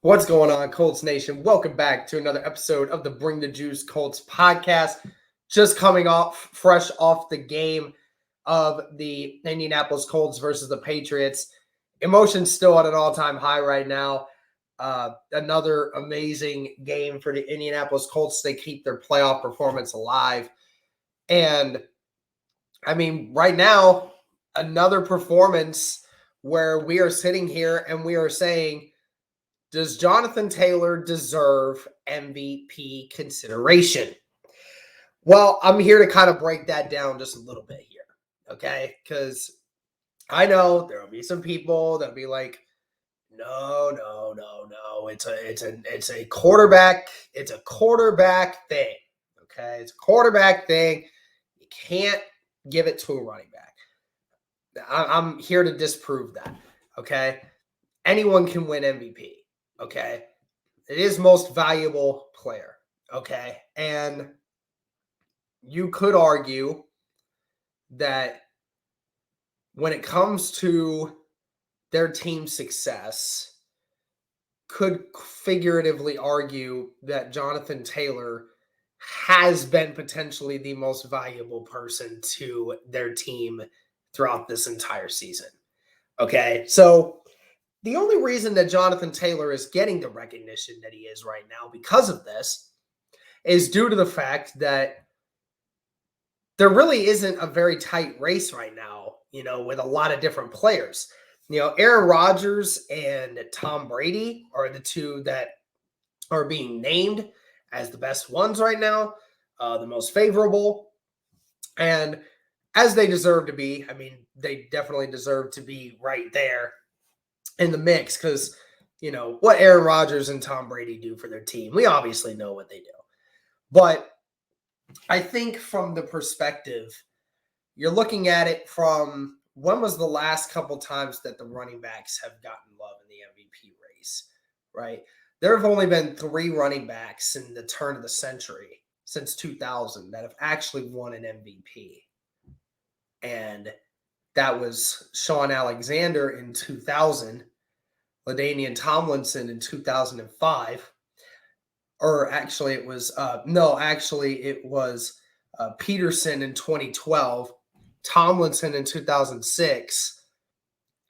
What's going on, Colts Nation? Welcome back to another episode of the Bring the Juice Colts podcast. Just coming off, fresh off the game of the Indianapolis Colts versus the Patriots. Emotions still at an all-time high right now. Another amazing game for the Indianapolis Colts. They keep their playoff performance alive. And, right now, another performance where we are sitting here and we are saying, does Jonathon Taylor deserve MVP consideration? Well, I'm here to kind of break that down just a little bit here, okay? Because I know there will be some people that'll be like, no. It's a quarterback. It's a quarterback thing, okay? It's a quarterback thing. You can't give it to a running back. I'm here to disprove that, okay? Anyone can win MVP. Okay. It is most valuable player. Okay. And you could argue that when it comes to their team success, could figuratively argue that Jonathon Taylor has been potentially the most valuable person to their team throughout this entire season. Okay. So the only reason that Jonathon Taylor is getting the recognition that he is right now because of this is due to the fact that there really isn't a very tight race right now, with a lot of different players. Aaron Rodgers and Tom Brady are the two that are being named as the best ones right now, the most favorable. And as they deserve to be, they definitely deserve to be right there in the mix because, what Aaron Rodgers and Tom Brady do for their team. We obviously know what they do. But I think from the perspective, you're looking at it from when was the last couple times that the running backs have gotten love in the MVP race, right? There have only been 3 running backs in the turn of the century since 2000 that have actually won an MVP. And that was Sean Alexander in 2000, LaDainian Tomlinson in 2005, or actually it was Peterson in 2012, Tomlinson in 2006,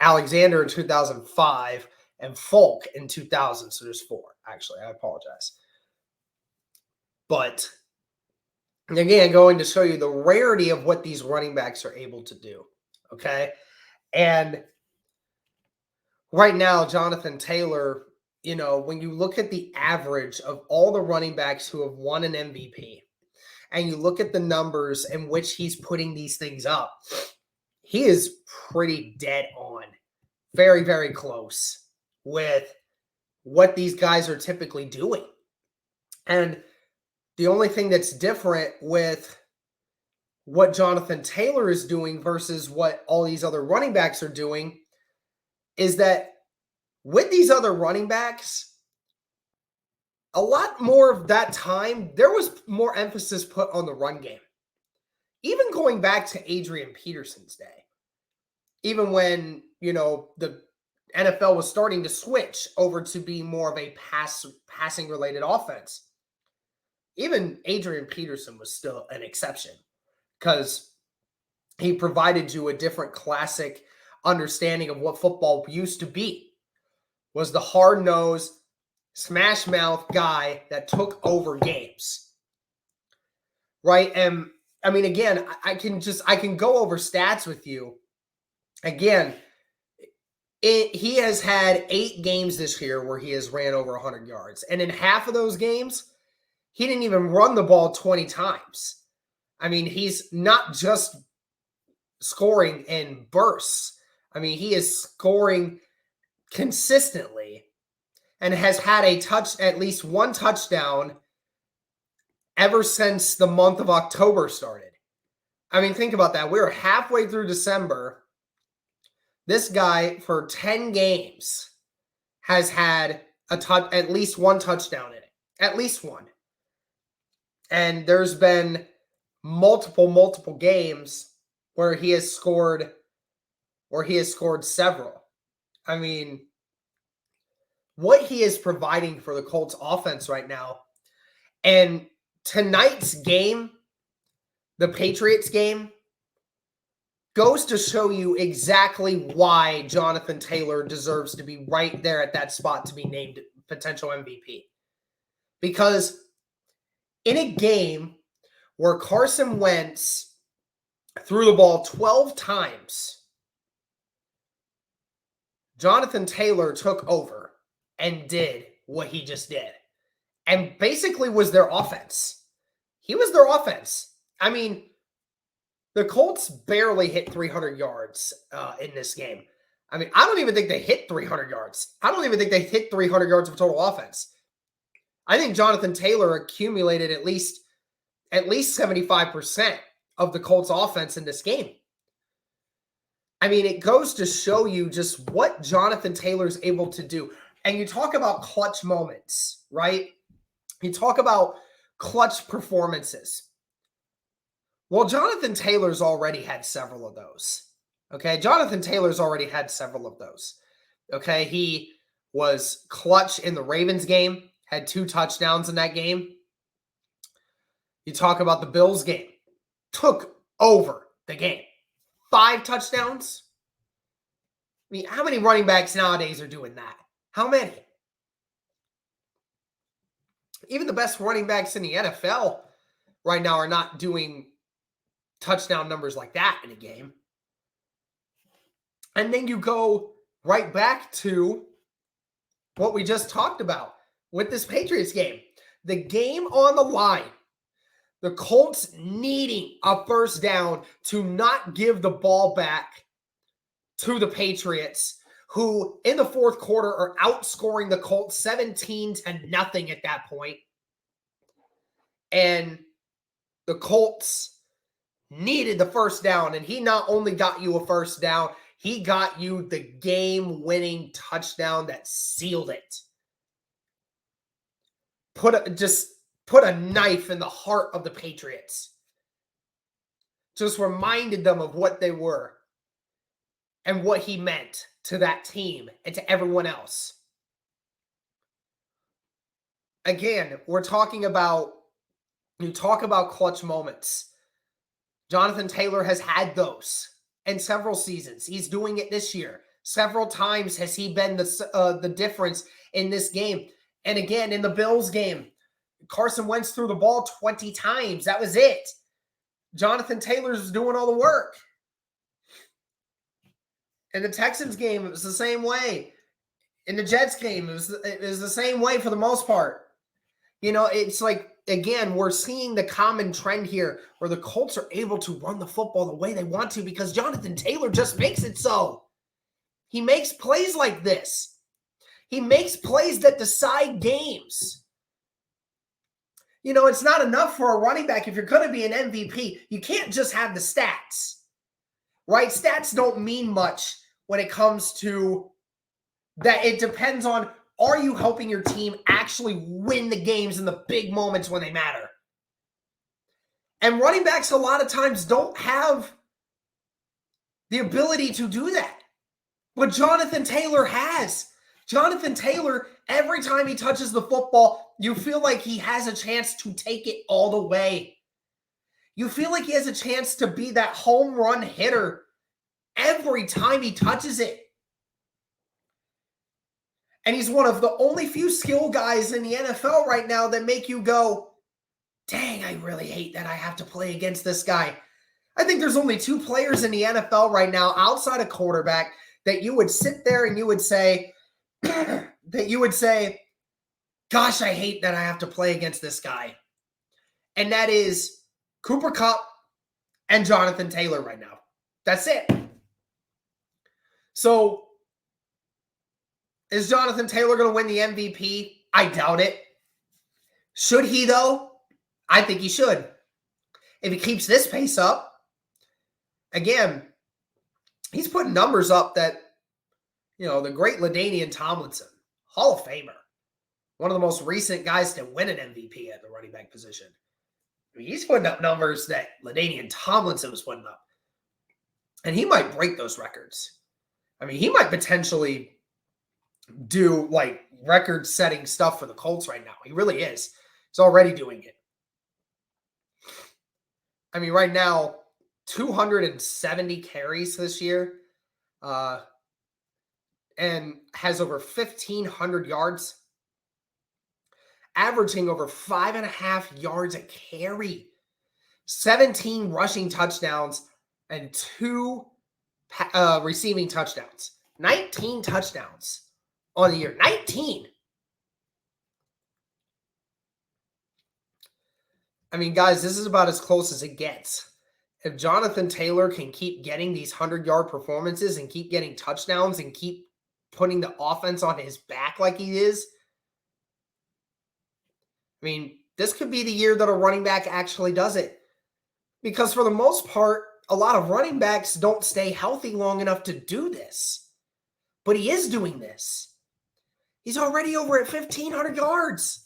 Alexander in 2005, and Folk in 2000. So there's 4, actually. I apologize. But again, going to show you the rarity of what these running backs are able to do. Okay. And right now, Jonathon Taylor, when you look at the average of all the running backs who have won an MVP, and you look at the numbers in which he's putting these things up, he is pretty dead on, very, very close with what these guys are typically doing. And the only thing that's different with what Jonathon Taylor is doing versus what all these other running backs are doing is that with these other running backs, a lot more of that time, there was more emphasis put on the run game. Even going back to Adrian Peterson's day, even when, the NFL was starting to switch over to being more of a passing-related offense, even Adrian Peterson was still an exception because he provided you a different classic understanding of what football used to be, was the hard-nosed, smash-mouth guy that took over games, right? And, again, I can go over stats with you. Again, he has had 8 games this year where he has ran over 100 yards. And in half of those games, he didn't even run the ball 20 times. He's not just scoring in bursts. He is scoring consistently and has had at least one touchdown ever since the month of October started. Think about that. We're halfway through December. This guy, for 10 games, has had at least one touchdown in it. At least one. And there's been multiple games where he has scored several. what he is providing for the Colts offense right now. And tonight's game, the Patriots game, goes to show you exactly why Jonathon Taylor deserves to be right there at that spot to be named potential MVP. Because in a game where Carson Wentz threw the ball 12 times, Jonathon Taylor took over and did what he just did. And basically was their offense. He was their offense. I mean, the Colts barely hit 300 yards in this game. I mean, I don't even think they hit 300 yards. I don't even think they hit 300 yards of total offense. I think Jonathon Taylor accumulated at least 75% of the Colts offense in this game. I mean, it goes to show you just what Jonathon Taylor's able to do. And you talk about clutch moments, right? You talk about clutch performances. Well, Jonathon Taylor's already had several of those. Okay, Jonathon Taylor's already had several of those. Okay, he was clutch in the Ravens game, had 2 touchdowns in that game. You talk about the Bills game, took over the game. 5 touchdowns. I mean, how many running backs nowadays are doing that? How many? Even the best running backs in the NFL right now are not doing touchdown numbers like that in a game. And then you go right back to what we just talked about with this Patriots game. The game on the line. The Colts needing a first down to not give the ball back to the Patriots, who in the fourth quarter are outscoring the Colts 17-0 at that point. And the Colts needed the first down, and he not only got you a first down, he got you the game-winning touchdown that sealed it. Put a knife in the heart of the Patriots. Just reminded them of what they were and what he meant to that team and to everyone else. Again, you talk about clutch moments. Jonathon Taylor has had those in several seasons. He's doing it this year. Several times has he been the difference in this game. And again, in the Bills game, Carson Wentz threw the ball 20 times. That was it. Jonathon Taylor's doing all the work. In the Texans game, it was the same way. In the Jets game, it was the same way for the most part. You know, it's like, again, we're seeing the common trend here where the Colts are able to run the football the way they want to because Jonathon Taylor just makes it so. He makes plays like this. He makes plays that decide games. You know, it's not enough for a running back. If you're going to be an MVP, you can't just have the stats, right? Stats don't mean much when it comes to that. It depends on, are you helping your team actually win the games in the big moments when they matter? And running backs a lot of times don't have the ability to do that. But Jonathon Taylor has. Jonathon Taylor, every time he touches the football, you feel like he has a chance to take it all the way. You feel like he has a chance to be that home run hitter every time he touches it. And he's one of the only few skill guys in the NFL right now that make you go, dang, I really hate that I have to play against this guy. I think there's only 2 players in the NFL right now outside of quarterback that you would sit there and you would say, gosh, I hate that I have to play against this guy. And that is Cooper Kupp and Jonathon Taylor right now. That's it. So, is Jonathon Taylor going to win the MVP? I doubt it. Should he, though? I think he should. If he keeps this pace up, again, he's putting numbers up that, you know, the great LaDainian Tomlinson, Hall of Famer, one of the most recent guys to win an MVP at the running back position. I mean, he's putting up numbers that LaDainian Tomlinson was putting up. And he might break those records. I mean, he might potentially do, like, record-setting stuff for the Colts right now. He really is. He's already doing it. I mean, right now, 270 carries this year, and has over 1,500 yards, averaging over 5.5 yards a carry, 17 rushing touchdowns, and 2 receiving touchdowns. 19 touchdowns on the year. 19. I mean, guys, this is about as close as it gets. If Jonathon Taylor can keep getting these 100-yard performances and keep getting touchdowns and keep putting the offense on his back like he is, I mean, this could be the year that a running back actually does it. Because for the most part, a lot of running backs don't stay healthy long enough to do this. But he is doing this. He's already over at 1,500 yards.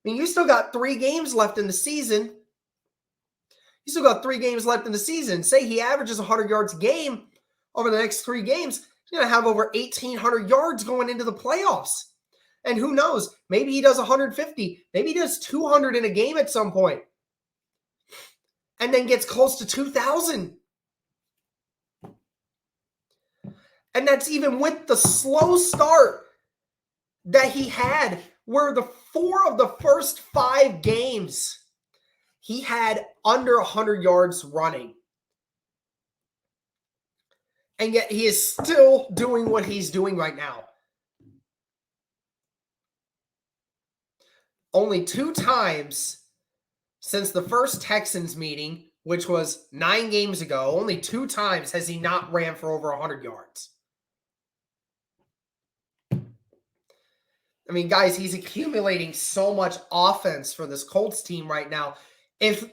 I mean, you still got 3 games left in the season. Say he averages 100 yards a game over the next 3 games. He's going to have over 1,800 yards going into the playoffs. And who knows? Maybe he does 150. Maybe he does 200 in a game at some point. And then gets close to 2,000. And that's even with the slow start that he had, where the 4 of the first 5 games, he had under 100 yards running. And yet he is still doing what he's doing right now. Only 2 times since the first Texans meeting, which was 9 games ago, only 2 times has he not ran for over 100 yards. I mean, guys, he's accumulating so much offense for this Colts team right now. If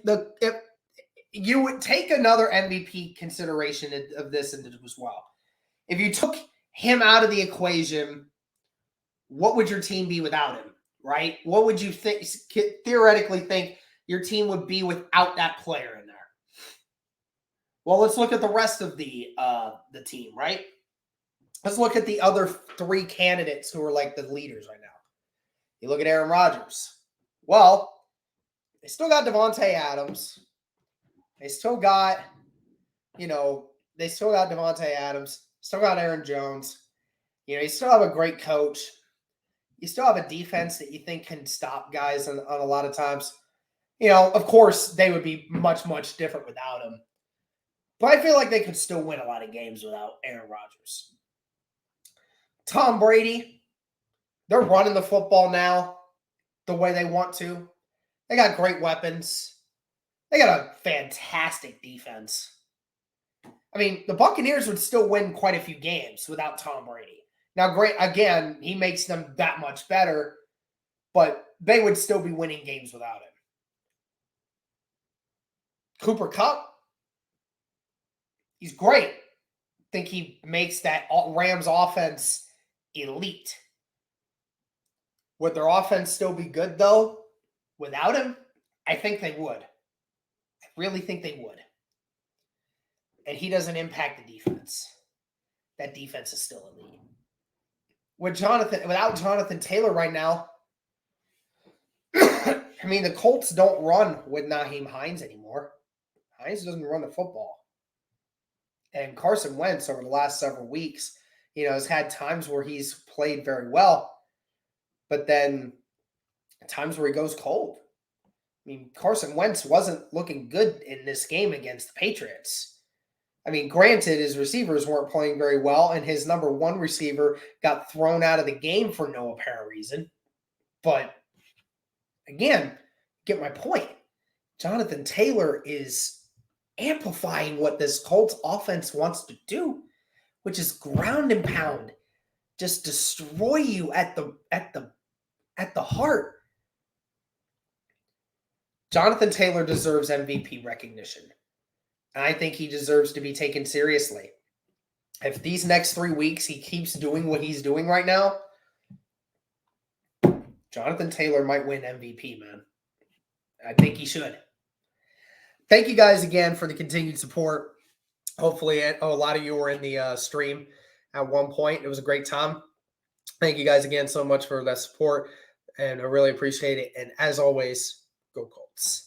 you would take another MVP consideration of this into as well, if you took him out of the equation, what would your team be without him? Right? What would you theoretically think your team would be without that player in there? Well, let's look at the rest of the team, right? Let's look at the other 3 candidates who are like the leaders right now. You look at Aaron Rodgers. Well, they still got Devontae Adams. They still got Devontae Adams. Still got Aaron Jones. You still have a great coach. You still have a defense that you think can stop guys on a lot of times. Of course, they would be much, much different without him. But I feel like they could still win a lot of games without Aaron Rodgers. Tom Brady, they're running the football now the way they want to. They got great weapons. They got a fantastic defense. I mean, the Buccaneers would still win quite a few games without Tom Brady. Now, great, again, he makes them that much better, but they would still be winning games without him. Cooper Kupp, he's great. I think he makes that Rams offense elite. Would their offense still be good, though, without him? I think they would. I really think they would. And he doesn't impact the defense. That defense is still elite. Without Jonathon Taylor right now, I mean, the Colts don't run with Nyheim Hines anymore. Hines doesn't run the football. And Carson Wentz, over the last several weeks, has had times where he's played very well, but then times where he goes cold. I mean, Carson Wentz wasn't looking good in this game against the Patriots. I mean, granted, his receivers weren't playing very well, and his number 1 receiver got thrown out of the game for no apparent reason. But, again, get my point. Jonathon Taylor is amplifying what this Colts offense wants to do, which is ground and pound. Just destroy you at the heart. Jonathon Taylor deserves MVP recognition. And I think he deserves to be taken seriously. If these next 3 weeks he keeps doing what he's doing right now, Jonathon Taylor might win MVP, man. I think he should. Thank you guys again for the continued support. Hopefully, a lot of you were in the stream at one point. It was a great time. Thank you guys again so much for that support, and I really appreciate it. And as always, go Colts.